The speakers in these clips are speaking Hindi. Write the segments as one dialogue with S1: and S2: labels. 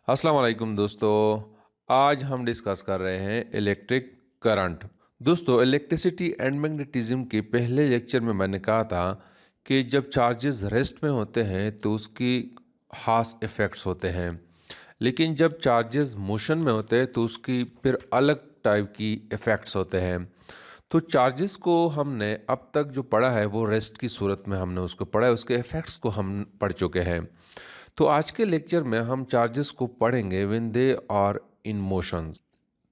S1: अस्सलाम वालेकुम दोस्तों। आज हम डिस्कस कर रहे हैं इलेक्ट्रिक करंट। दोस्तों, इलेक्ट्रिसिटी एंड मैग्नेटिज्म के पहले लेक्चर में मैंने कहा था कि जब चार्जेस रेस्ट में होते हैं तो उसकी खास इफ़ेक्ट्स होते हैं, लेकिन जब चार्जेस मोशन में होते हैं तो उसकी फिर अलग टाइप की इफ़ेक्ट्स होते हैं। तो चार्जेस को हमने अब तक जो पढ़ा है वो रेस्ट की सूरत में हमने उसको पढ़ा है, उसके इफ़ेक्ट्स को हम पढ़ चुके हैं। तो आज के लेक्चर में हम चार्जेस को पढ़ेंगे when they are in motions.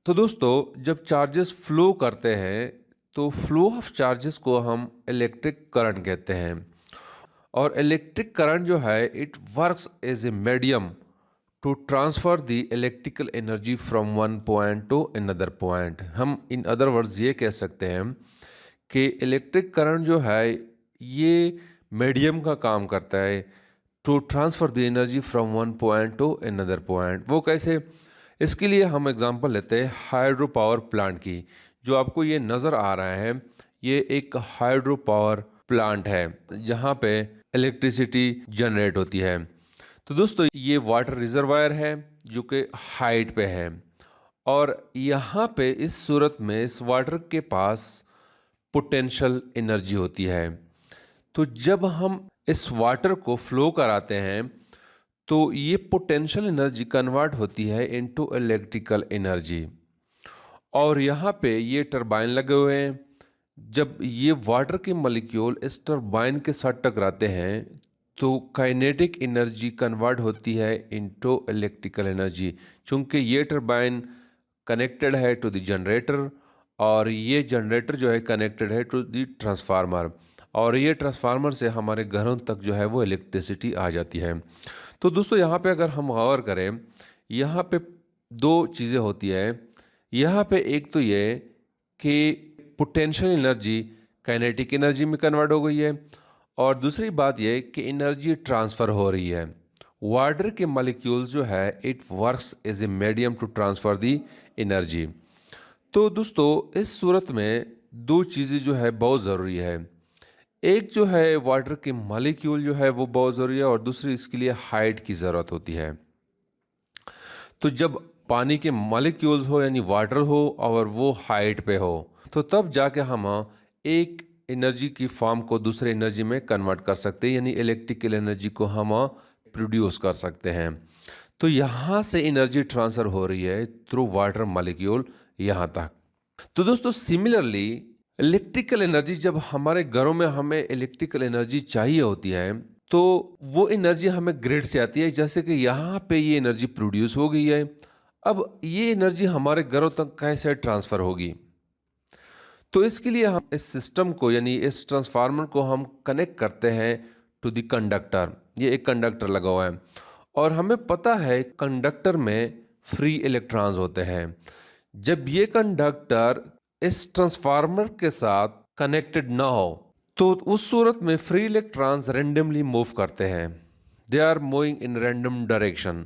S1: तो दोस्तों, जब चार्जेस फ्लो करते हैं तो फ्लो ऑफ चार्जेस को हम इलेक्ट्रिक करंट कहते हैं। और इलेक्ट्रिक करंट जो है it works as a medium to transfer the electrical energy from one point to another point. हम इन अदर वर्ड्स ये कह सकते हैं कि इलेक्ट्रिक करंट जो है ये मीडियम का काम करता है to transfer the energy from one point to another point. वो कैसे? इसके लिए हम एग्जांपल लेते हैं हाइड्रो पावर प्लांट की। जो आपको ये नज़र आ रहा है ये एक हाइड्रो पावर प्लांट है जहाँ पे इलेक्ट्रिसिटी जनरेट होती है। तो दोस्तों, ये वाटर रिजर्वायर है जो कि हाइट पे है, और यहाँ पे इस सूरत में इस वाटर के पास पोटेंशियल एनर्जी होती है। तो जब हम इस वाटर को फ्लो कराते हैं तो ये पोटेंशियल एनर्जी कन्वर्ट होती है इनटू इलेक्ट्रिकल एनर्जी। और यहाँ पे ये टरबाइन लगे हुए हैं। जब ये वाटर के मॉलिक्यूल इस टरबाइन के साथ टकराते हैं तो काइनेटिक एनर्जी कन्वर्ट होती है इनटू इलेक्ट्रिकल एनर्जी। चूँकि ये टरबाइन कनेक्टेड है टू द जनरेटर, और ये जनरेटर जो है कनेक्टेड है टू द ट्रांसफार्मर, और ये ट्रांसफार्मर से हमारे घरों तक जो है वो इलेक्ट्रिसिटी आ जाती है। तो दोस्तों, यहाँ पे अगर हम गौर करें, यहाँ पे दो चीज़ें होती है। यहाँ पे एक तो ये कि पोटेंशियल एनर्जी काइनेटिक एनर्जी में कन्वर्ट हो गई है, और दूसरी बात ये कि एनर्जी ट्रांसफ़र हो रही है। वाटर के मॉलिक्यूल्स जो है it works as a medium to transfer the energy. तो दोस्तों, इस सूरत में दो चीज़ें जो है बहुत ज़रूरी है। एक जो है वाटर के मॉलिक्यूल जो है वो बहुत ज़रूरी है, और दूसरी इसके लिए हाइट की ज़रूरत होती है। तो जब पानी के मॉलिक्यूल्स हो यानी वाटर हो और वो हाइट पे हो तो तब जाके हम एक एनर्जी की फॉर्म को दूसरे एनर्जी में कन्वर्ट कर सकते हैं, यानी इलेक्ट्रिकल एनर्जी को हम प्रोड्यूस कर सकते हैं। तो यहाँ से एनर्जी ट्रांसफ़र हो रही है थ्रू वाटर मॉलिक्यूल यहाँ तक। तो दोस्तों, सिमिलरली इलेक्ट्रिकल एनर्जी, जब हमारे घरों में हमें इलेक्ट्रिकल एनर्जी चाहिए होती है तो वो एनर्जी हमें ग्रिड से आती है। जैसे कि यहाँ पे ये एनर्जी प्रोड्यूस हो गई है, अब ये एनर्जी हमारे घरों तक कैसे ट्रांसफ़र होगी? तो इसके लिए हम इस सिस्टम को यानी इस ट्रांसफार्मर को हम कनेक्ट करते हैं टू द कंडक्टर। ये एक कंडक्टर लगा हुआ है, और हमें पता है कंडक्टर में फ्री इलेक्ट्रॉन्स होते हैं। जब ये कंडक्टर इस ट्रांसफार्मर के साथ कनेक्टेड ना हो तो उस सूरत में फ्री इलेक्ट्रॉन्स रैंडमली मूव करते हैं, they are moving in random direction.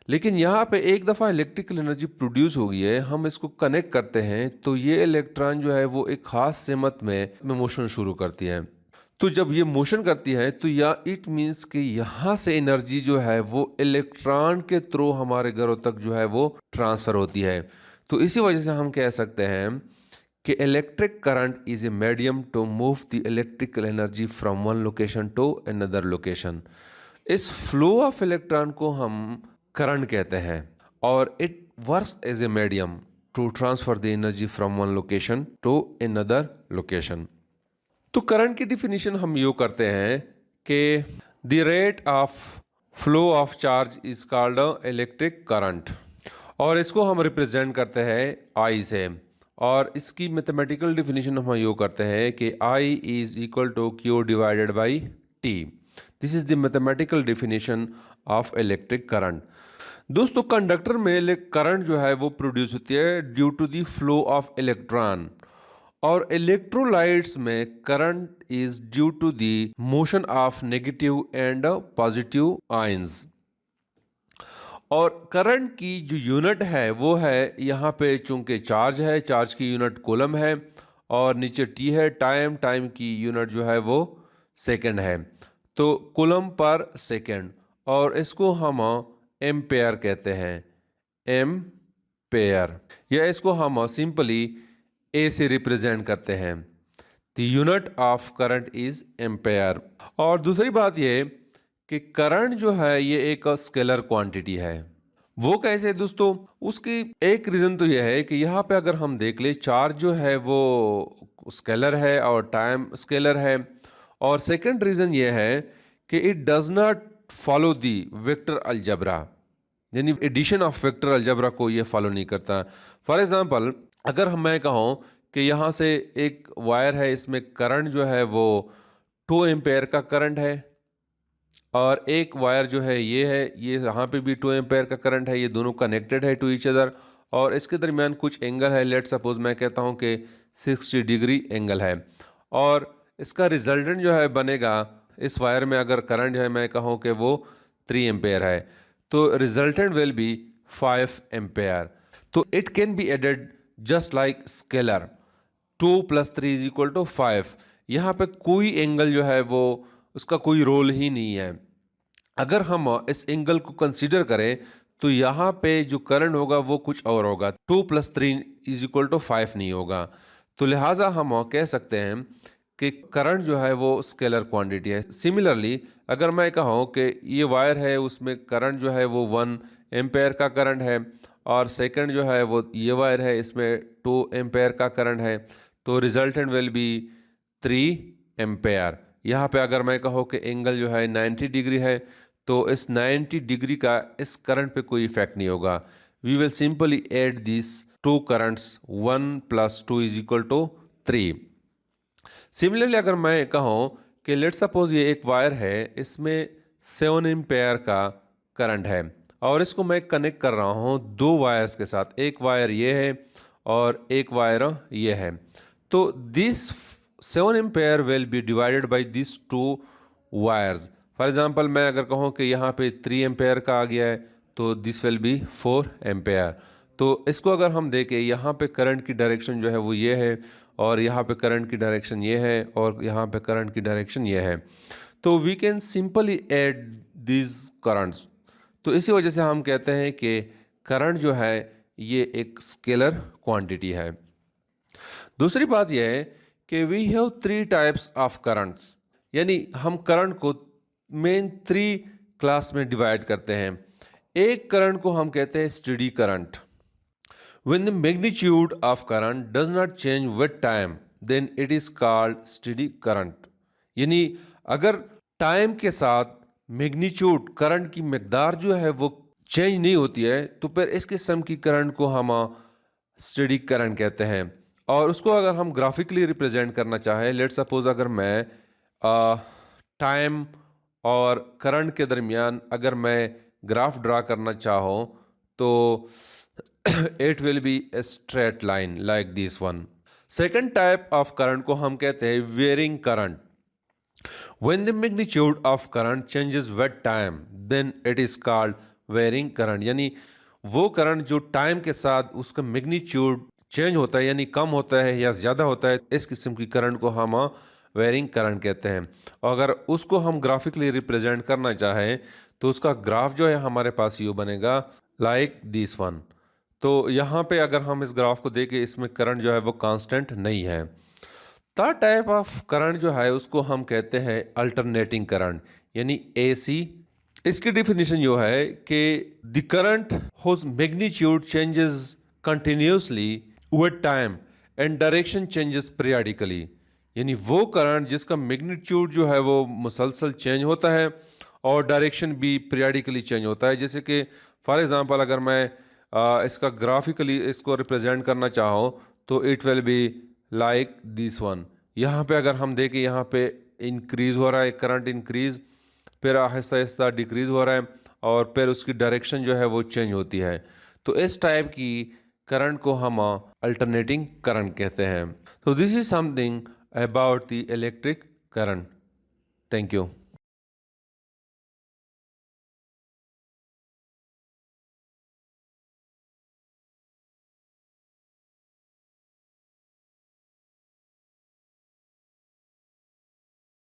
S1: लेकिन यहाँ पे एक दफ़ा इलेक्ट्रिकल एनर्जी प्रोड्यूस हो गई है, हम इसको कनेक्ट करते हैं तो ये इलेक्ट्रॉन जो है वो एक ख़ास सिमत में मोशन शुरू करती है। तो जब ये मोशन करती है तो या इट मीन्स कि यहाँ से एनर्जी जो है वो इलेक्ट्रॉन के थ्रू हमारे घरों तक जो है वो ट्रांसफ़र होती है। तो इसी वजह से हम कह सकते हैं कि electric current is a medium to move the electrical energy from one location to another location. इस फ्लो ऑफ इलेक्ट्रॉन को हम करंट कहते हैं, और it works as a medium to transfer the energy from one location to another location. तो करंट की डिफिनीशन हम यूँ करते हैं कि the rate of flow of charge is called electric current, और इसको हम रिप्रेजेंट करते हैं आई से। और इसकी मैथमेटिकल डिफिनीशन हम यूँ करते हैं कि I is equal to Q divided by T. This is the mathematical definition of electric current. दोस्तों, कंडक्टर में करंट जो है वो प्रोड्यूस होती है due to the flow of electron, और इलेक्ट्रोलाइट्स में current is due to the motion of negative and positive ions. और करंट की जो यूनिट है वो है, यहाँ पे चूंकि चार्ज है, चार्ज की यूनिट कूलम है, और नीचे टी है, टाइम की यूनिट जो है वो सेकंड है। तो कूलम पर सेकंड, और इसको हम एम्पेयर कहते हैं, एम्पेयर, या इसको हम सिंपली ए से रिप्रेजेंट करते हैं। The unit of current is ampere. और दूसरी बात ये कि करंट जो है ये एक स्केलर क्वांटिटी है। वो कैसे दोस्तों? उसकी एक रीज़न तो यह है कि यहाँ पे अगर हम देख ले, चार्ज जो है वो स्केलर है और टाइम स्केलर है। और सेकंड रीज़न ये है कि it does not follow the vector algebra, यानी एडिशन ऑफ वेक्टर अलजेब्रा को ये फॉलो नहीं करता। फॉर एग्जांपल, अगर मैं कहूँ कि यहाँ से एक वायर है, इसमें करंट जो है वो 2 एम्पेयर का करंट है, और एक वायर जो है ये है, ये यहाँ पे भी 2 एम्पेयर का करंट है, ये दोनों कनेक्टेड है टू ईच अदर, और इसके दरमियान कुछ एंगल है, लेट सपोज मैं कहता हूँ कि 60 डिग्री एंगल है, और इसका रिजल्टेंट जो है बनेगा, इस वायर में अगर करंट जो है मैं कहूँ कि वो 3 एम्पेयर है, तो रिजल्टेंट विल बी 5 एम्पेयर। तो it can be added just like scalar, 2 + 3 = 5। यहाँ पे कोई एंगल जो है वो उसका कोई रोल ही नहीं है। अगर हम इस एंगल को कंसीडर करें तो यहाँ पे जो करंट होगा वो कुछ और होगा, 2 + 3 = 5 नहीं होगा। तो लिहाजा हम कह सकते हैं कि करंट जो है वो स्केलर क्वांटिटी है। सिमिलरली, अगर मैं कहूँ कि ये वायर है, उसमें करंट जो है वो 1 एम्पेयर का करंट है, और सेकंड जो है वो ये वायर है, इसमें 2 एम्पेयर का करंट है, तो रिजल्टेंट विल बी 3 एम्पेयर। यहाँ पे अगर मैं कहूँ कि एंगल जो है 90 डिग्री है, तो इस 90 डिग्री का इस करंट पे कोई इफेक्ट नहीं होगा। We will simply add this 2 currents, 1 + 2 = 3। Similarly, अगर मैं कहूँ कि लेट सपोज ये एक वायर है, इसमें 7 एम्पेयर का करंट है, और इसको मैं कनेक्ट कर रहा हूँ 2 वायर्स के साथ, एक वायर ये है और एक वायर ये है। तो this 7 ampere will be divided by this 2 wires. For example, मैं अगर कहूँ कि यहाँ पे 3 एम्पेयर का आ गया है, तो दिस विल बी 4 एम्पेयर। तो इसको अगर हम देखें, यहाँ पे करंट की डायरेक्शन जो है वो ये है, और यहाँ पे करंट की डायरेक्शन ये है, और यहाँ पे करंट की डायरेक्शन ये है। तो we can simply add these currents. तो इसी वजह से हम कहते हैं कि करंट जो है ये एक स्केलर क्वांटिटी है। दूसरी बात यह है कि we have 3 types of currents, यानी हम करंट को मेन 3 क्लास में डिवाइड करते हैं। एक करंट को हम कहते हैं steady current. When the magnitude of current does not change with time, then it is called steady current। यानी अगर टाइम के साथ मैग्नीट्यूड, करंट की मकदार जो है वो चेंज नहीं होती है, तो फिर इस किस्म की करंट को हम स्टेडी करंट कहते हैं। और उसको अगर हम ग्राफिकली रिप्रेजेंट करना चाहें, लेट सपोज अगर मैं टाइम और करंट के दरमियान अगर मैं ग्राफ ड्रा करना चाहूँ, तो it will be a straight line like this one। Second type of current को हम कहते हैं varying current। When the magnitude of current changes with time, then it is called varying current। यानी वो करंट जो टाइम के साथ उसका मैग्नीट्यूड चेंज होता है, यानी कम होता है या ज़्यादा होता है, इस किस्म की करंट को हम वेरिंग करंट कहते हैं। और अगर उसको हम ग्राफिकली रिप्रेजेंट करना चाहें, तो उसका ग्राफ जो है हमारे पास यूँ बनेगा लाइक दिस वन। तो यहाँ पे अगर हम इस ग्राफ को देखें, इसमें करंट जो है वो कांस्टेंट नहीं है। थर्ड टाइप ऑफ करंट जो है उसको हम कहते हैं अल्टरनेटिंग करंट, यानी एसी। इसकी डिफिनीशन जो है कि the current whose magnitude changes continuously with time and direction changes periodically. यानी वो करंट जिसका मैग्नीट्यूड जो है वो मुसलसल चेंज होता है और डायरेक्शन भी पीरियडिकली चेंज होता है। जैसे कि फॉर एग्जांपल, अगर मैं इसका ग्राफिकली इसको रिप्रेजेंट करना चाहो, तो it will be like this one. यहाँ पे अगर हम देखें, यहाँ पे इंक्रीज़ हो रहा है करंट, इंक्रीज़, फिर आहिस्ता आहिस्ता डिक्रीज़ हो रहा है, और फिर उसकी डायरेक्शन जो है वो चेंज होती है। तो इस टाइप की करंट को हम अल्टरनेटिंग करंट कहते हैं। तो this is something about the electric current. Thank you.